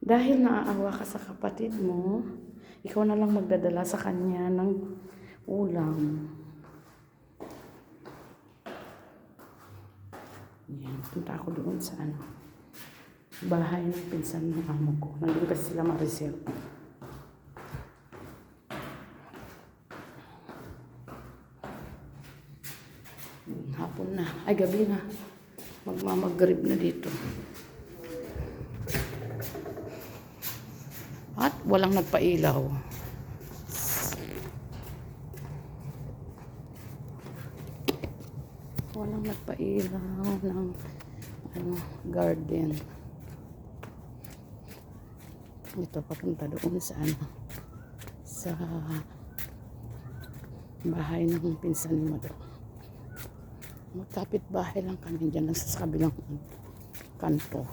Dahil naaawa ka sa kapatid mo, ikaw na lang magdadala sa kanya ng ulam. Yan, punta ako doon sa bahay ng pinsan ng amo ko. Nandun kasi sila Maricel. Hapon na. Ay, gabi na. Magmamagrib na dito. At walang nagpailaw. Walang nagpailaw ng garden. Ito papunta doon sa sa bahay ng pinsan ni Mado. Magkapit bahay lang kami dyan sa kabilang kanto.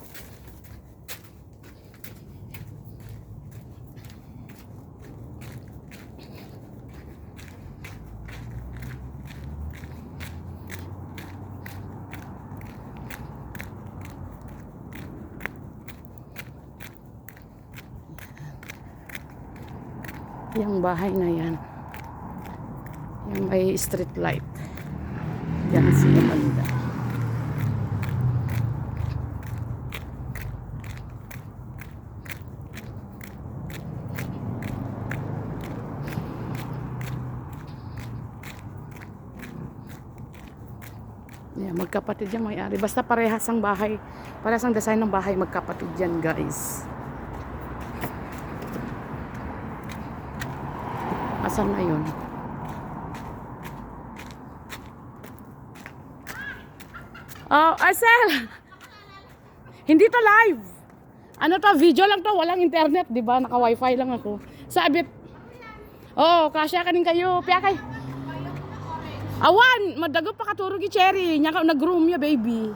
Yung bahay na yan, yung may street light, yan sila banda. Yan, magkapatid yan may-ari, basta parehas ang bahay, parehas ang design ng bahay, magkapatid yan guys. Asan na yun? Oh, Asel! Hindi to live. Ano to, video lang to, walang internet, di ba? Naka-wifi lang ako. Sabit. Oh, kasya kanin kayo. Piya kay. Awan, madago pa katurog i Cherry. Nya ka nag-room ya, baby.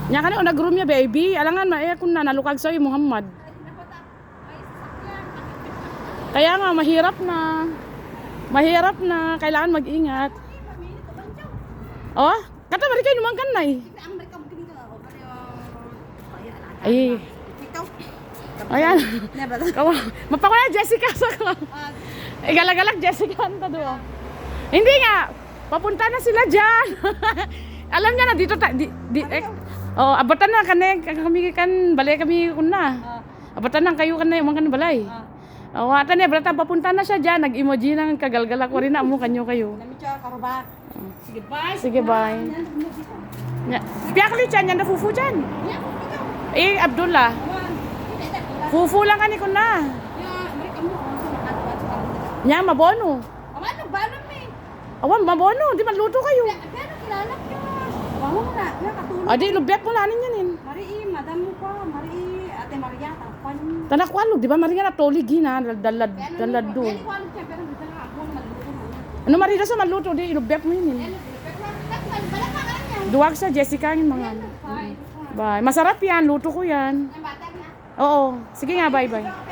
Nya ka na nag-room ya, baby. Alangan ma kun na nalukag sa'yo, Muhammad. Kaya nga, mahirap na. Mahirap na. Kailangan mag-ingat. Oh, kata bari kayo naman kan na eh. Ay. Ayan. Mapakula Jessica sa ko. Galak-galak Jessica anta doon. Hindi nga. Papunta na sila dyan. Alam niya na dito. Oh, abatan na kami kan balay kami kuna. Abatan na kayo kan na yung kan balay. Oh, atan niya, brata, papunta na siya dyan. Nag-emoji ng kagalgalak ko rin na mo kanyo kayo. Sige, bye. Sige, bye. Piyakli dyan, yan na fufu dyan. Eh, Abdullah. Fufu lang ka ni ko na. Nya, mabono. Awan, mabono. Di maluto kayo. Adi, lubyat mo lanin yan eh. Madam mo pa, Ate Maria, takpan. Tanakwalog, di ba Maria na toligi na, dalad do. Ano Maria sa maluto, di ilubyat mo yun eh. Duwag sa Jessica yung mga. Bye. Masarap yan, luto ko yan. Oo, sige nga, bye-bye.